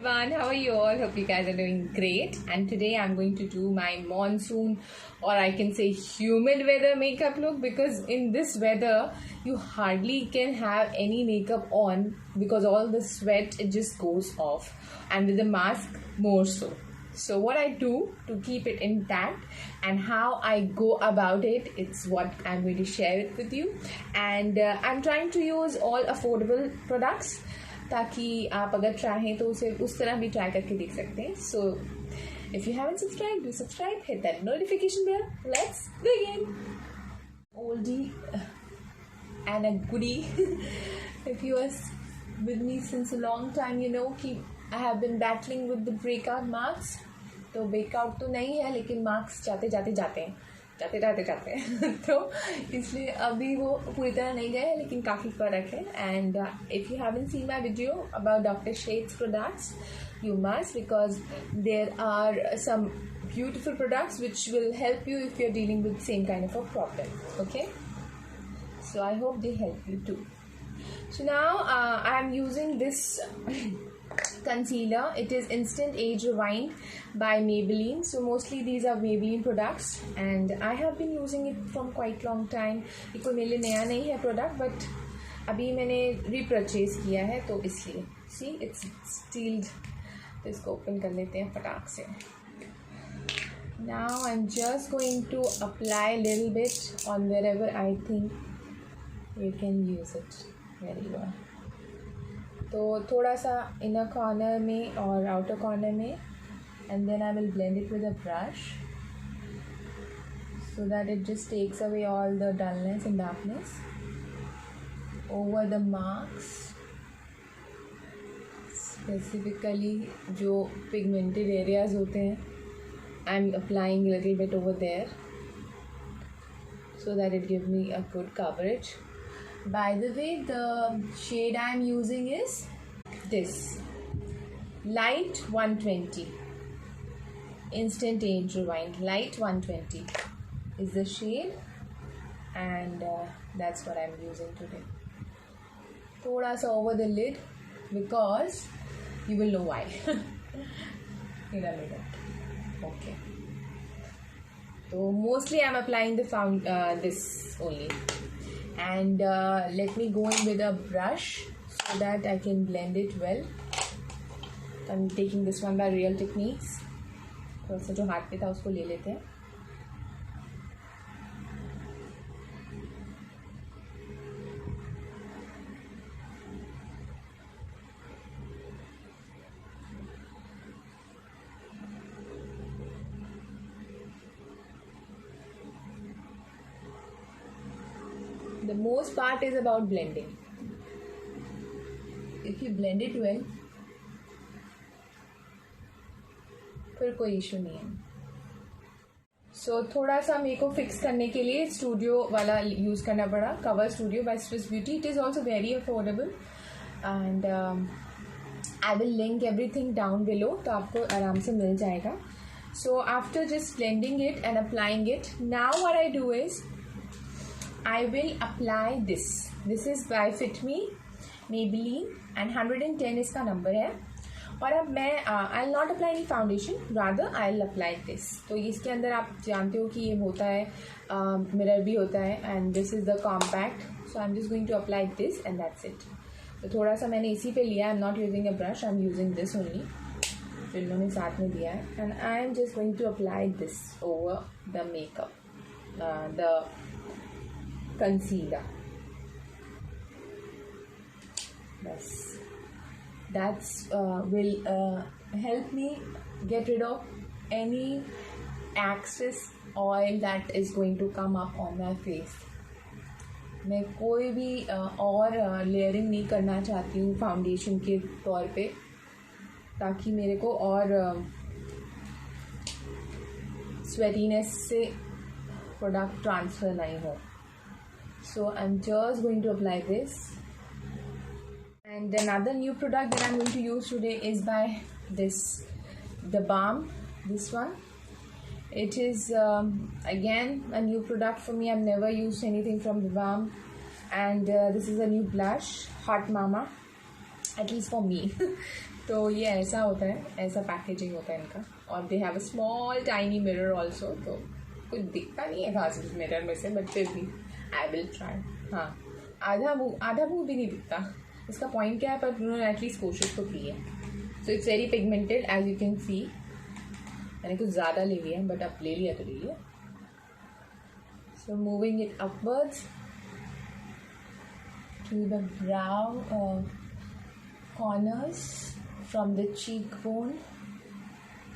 Everyone, how are you all? Hope you guys are doing great. And today I'm going to do my monsoon, or I can say humid weather makeup look, because in this weather you hardly can have any makeup on because all the sweat, it just goes off, and with the mask more so. So what I do to keep it intact and how I go about it, it's what I'm going to share it with you. And I'm trying to use all affordable products ताकि आप अगर चाहें तो उसे उस तरह भी try करके देख सकते हैं. So if you haven't subscribe, do subscribe, hit that notification bell. Let's begin. Oldie and a goodie. If you are with me since a long time, you know कि I have been battling with the breakout marks. तो breakout तो नहीं है, लेकिन marks जाते जाते हैं तो इसलिए अभी वो पूरी तरह नहीं गए, लेकिन काफ़ी फ़र्क है. And if you haven't seen my video about doctor shades products, you must, because there are some beautiful products which will help you if you're dealing with same kind of a problem. Okay, so I hope they help you too. So now I'm using this concealer. It is Instant Age Rewind by Maybelline. So mostly these are Maybelline products and I have been using it from quite long time. ये कोई मेरे लिए नया नहीं है product, but अभी मैंने repurchase किया है तो इसलिए. See it's stealth. तो इसको ओपन कर लेते हैं फटाक से. Now I'm just going to apply a little bit on wherever I think you can use it very well. तो थोड़ा सा इनर कॉर्नर में और आउटर कॉर्नर में, and then I will blend it with a brush so that it just takes away all the dullness and darkness over the marks, specifically जो pigmented areas होते हैं. I'm applying a little bit over there so that it gives me a good coverage. By the way, the shade I am using is this Light 120. Instant Age Rewind Light 120 is the shade, and that's what I'm using today. थोड़ा सा over the lid because you will know why. In a minute. Okay. So mostly I'm applying the this only. And let me go in with a brush so that I can blend it well. I'm taking this one by Real Techniques. थोड़ा सा जो हाथ पे था उसको ले लेते हैं. The most part is about blending. If you blend it well, फिर कोई इशू नहीं है. सो थोड़ा सा मेरे को फिक्स करने के लिए स्टूडियो वाला यूज़ करना पड़ा. Cover studio by Swiss beauty. It is also very affordable and I will link everything down below, तो आपको आराम से मिल जाएगा. So after just blending it and applying it, now what I do is I will apply this. This is by Fit Me Maybelline and 110 इसका number है. और अब मैं I'll not apply any foundation, rather I'll apply this. तो इसके अंदर आप जानते हो कि ये होता है मिरर भी होता है, and this is the compact. So I'm just going to apply this and that's it. तो थोड़ा सा मैंने इसी पे लिया. I'm not using a brush, I'm using this only. जो इन्होंने साथ में दिया है, and I am just going to apply this over the makeup, the concealer. Yes, that's will help me get rid of any excess oil that is going to come up on my face. मैं कोई भी और layering नहीं करना चाहती हूँ foundation के तौर पे, ताकि मेरे को और स्वेटीनेस से प्रोडक्ट ट्रांसफ़र नहीं हो. So I'm just going to apply this. And another new product that I'm going to use today is by the balm. This one. It is again a new product for me. I've never used anything from the balm. And this is a new blush, Hot Mama. At least for me. तो ये ऐसा होता है, ऐसा packaging होता है इनका. और they have a small tiny mirror also. तो कुछ दिखता नहीं है खास इस मिरर में से, बट फिर भी आई विल ट्राई. हाँ, आधा मुँह भी नहीं दिखता. इसका पॉइंट क्या है, पर उन्होंने एटलीस्ट कोशिश तो की है. So it's very pigmented as you can see. मैंने कुछ ज़्यादा ले लिया, बट अब ले लिया तो ले लिया. So moving it upwards to the brow corners from the cheekbone.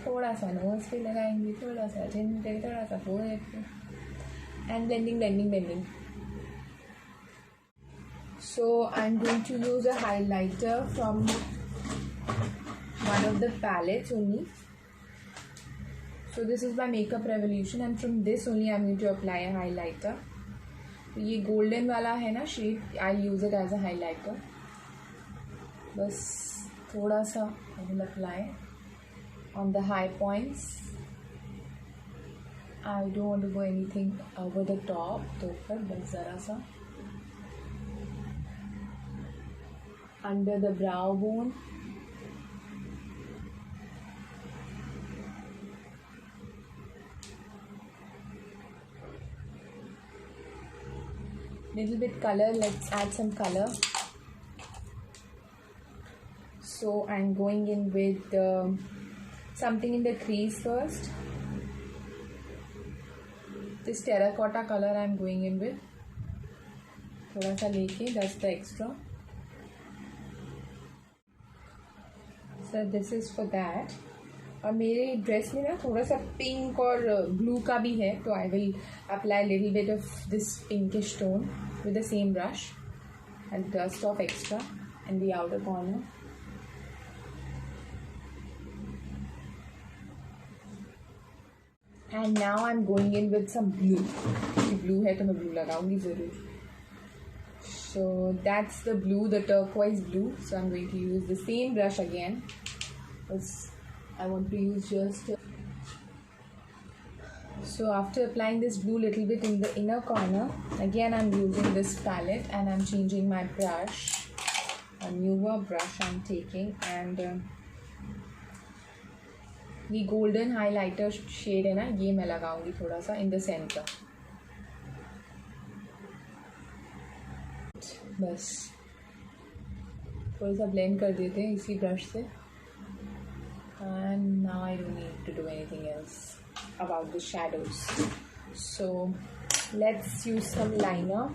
थोड़ा सा नोज पे लगाएंगे, थोड़ा सा चिन पे, थोड़ा सा फोरहेड पे, and blending. So I'm going to use a highlighter from one of the palettes only. So this is by Makeup Revolution, and from this only I'm going to apply a highlighter. ये golden वाला है ना shade, I use it as a highlighter. बस थोड़ा सा I will apply on the high points. I don't want to go anything over the top. तो फिर बस ज़रा सा under the brow bone. Little bit color, let's add some color. So I'm going in with something in the crease first. This terracotta color I'm going in with. थोड़ा सा लेके, that's the extra. So this is for that. और मेरे dress में ना थोड़ा सा pink और ब्लू का भी है, तो आई will apply little bit of this pinkish tone with the same brush and dust off extra in the outer corner. And now I'm going in with some blue. Blue है तो मैं blue लगाऊंगी ज़रूर. So that's the blue, the turquoise blue. So I'm going to use the same brush again. I want to use just. So after applying this blue little bit in the inner corner, again I'm using this palette and I'm changing my brush. A newer brush I'm taking, and ये golden highlighter shade है ना, ये मैं लगाऊंगी थोड़ा सा in the center. बस थोड़ा सा blend कर देते हैं इसी brush से. And now I don't need to do anything else about the shadows. So let's use some liner.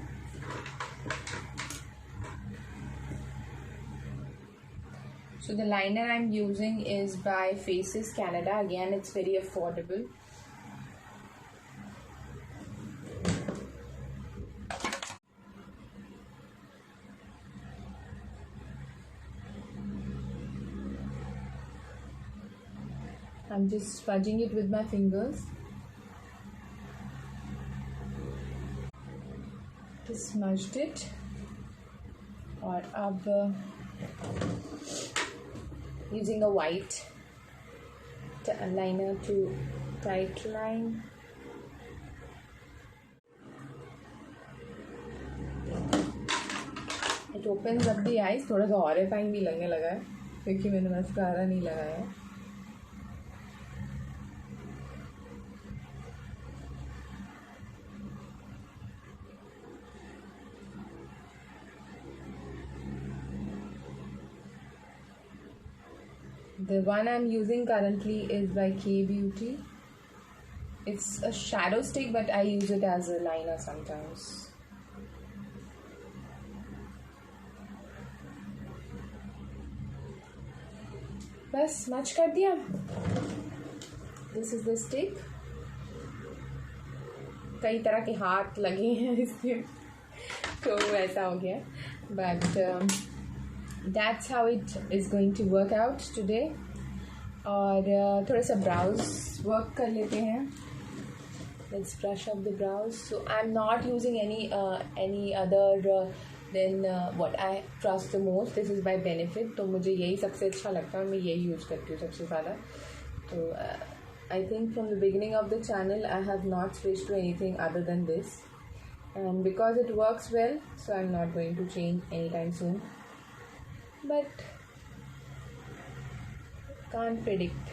So the liner I'm using is by Faces Canada. Again, it's very affordable. I'm just smudging it with my fingers. Just smudged it. और अब using a white liner to tight line. It opens up the eyes. थोड़ा सा horrifying भी लगने लगा है क्योंकि मैंने मस्कारा नहीं लगाया है. The one I'm using currently is by K Beauty. It's a shadow stick, but I use it as a liner sometimes. बस स्मच कर दिया. This is the stick. कई तरह के हाथ लगे हैं इसमें तो ऐसा हो गया. But that's how it is going to work out today. और थोड़ा सा brows work कर लेते हैं. Let's brush up the brows. So I'm not using any other than what I trust the most. This is by Benefit. तो मुझे यही सबसे अच्छा लगता है और मैं यही यूज़ करती हूँ सबसे ज़्यादा. तो I think from the beginning of the channel I have not switched to anything other than this. And because it works well, so I'm not going to change anytime soon. But Can't predict.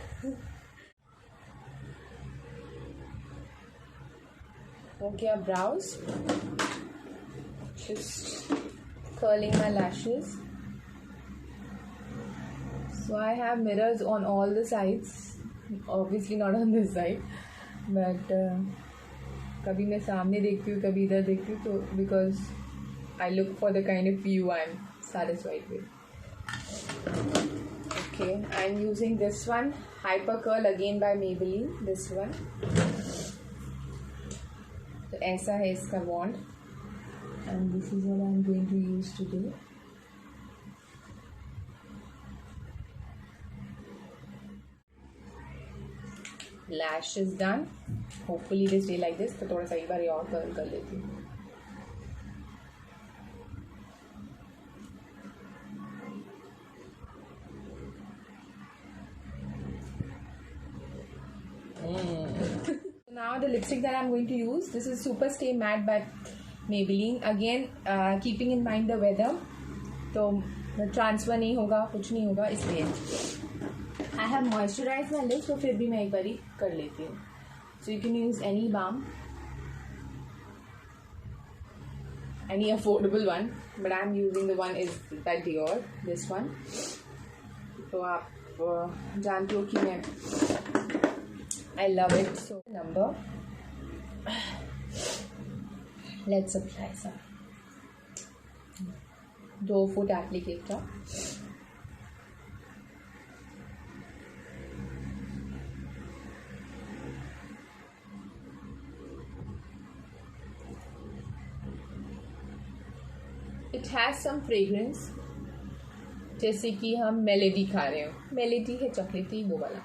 Okay, brows. Just curling my lashes. So I have mirrors on all the sides. Obviously not on this side, but कभी मैं सामने देखती हूँ, कभी इधर देखती हूँ, तो because I look for the kind of view I'm satisfied with. Okay, I'm using this one, Hyper Curl, again by Maybelline. This one. तो ऐसा है इसका wand, and this is what I'm going to use today. Lash is done. Hopefully they stay like this. तो थोड़ा सा एक बार और curl कर लेती हूँ. Now the lipstick that I'm going to use, this is Super Stay Matte by Maybelline. Again, keeping in mind the weather, तो transfer नहीं होगा, कुछ नहीं होगा, इसलिए I have moisturized my lips, तो फिर भी मैं एक बारी कर लेती हूँ. So you can use any balm, any affordable one, but I'm using the one is by Dior, this one. तो आप जानते हो कि मैं I love it. So number, let's apply some 2 foot applicator. It has some fragrance, जैसे कि हम melody खा रहे हो. मेलेडी है चॉकलेटी, वो वाला.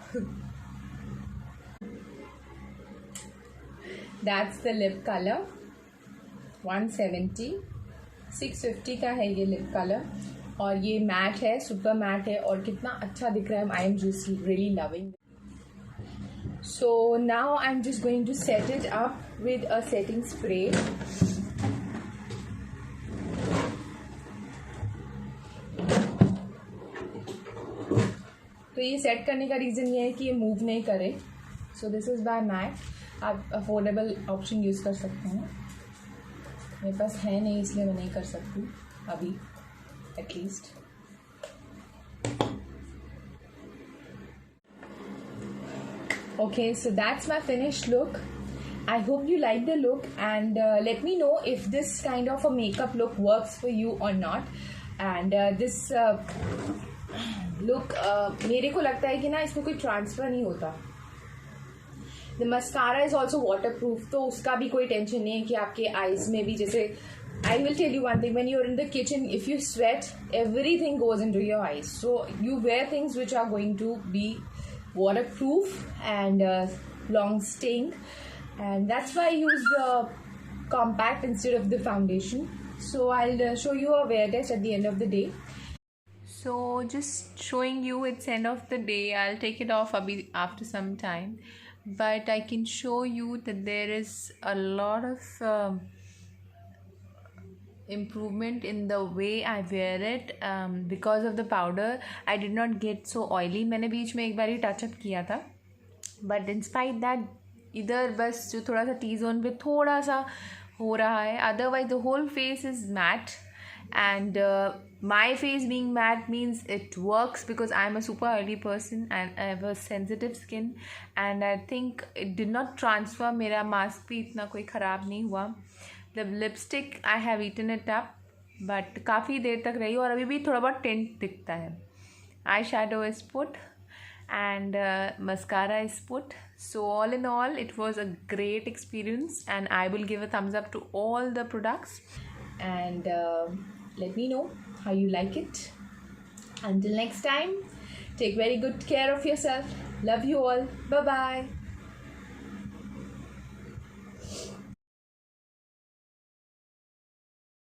That's the lip color. 170, 650 का है ये lip color, और ये मैट है, सुपर मैट है, और कितना अच्छा दिख रहा है. I am just really loving it. So now I'm just going to set it up with a setting spray. तो ये सेट करने का रीज़न ये है कि ये मूव नहीं करे. So this is by Mac. आप अफोर्डेबल ऑप्शन यूज़ कर सकते हैं. मेरे पास है नहीं, इसलिए मैं नहीं कर सकती अभी, at least. Okay, so that's my finished look. I hope you like the look, and let me know if this kind of a makeup look works for you or not. And this look, मेरे को लगता है कि ना इसमें कोई transfer नहीं होता. The mascara is also water proof, तो उसका भी कोई टेंशन नहीं है कि आपके आइज़ में भी, जैसे I will tell you one thing, when you are in the kitchen, if you sweat everything goes into your eyes. So you wear things which are going to be waterproof and long staying, and that's why I use the compact instead of the foundation. So I'll show you a wear test at the end of the day. So just showing you it's end of the day. I'll take it off after some time, but I can show you that there is a lot of improvement in the way I wear it because of the powder. I did not get so oily. मैंने बीच में एक बार ही touch-up किया था, but in spite that इधर बस जो थोड़ा सा टी जोन पे थोड़ा सा हो रहा है, otherwise the whole face is matte. And my face being matte means it works because I'm a super oily person and I have a sensitive skin, and I think it did not transfer. मेरा mask भी इतना कोई ख़राब नहीं हुआ. The lipstick I have eaten it up, but काफ़ी देर तक रही, और अभी भी थोड़ा बहुत टेंट दिखता है. Eye shadow is put and mascara is put. So all in all, it was a great experience, and I will give a thumbs up to all the products. And let me know how you like it. Until next time, take very good care of yourself. Love you all. Bye bye.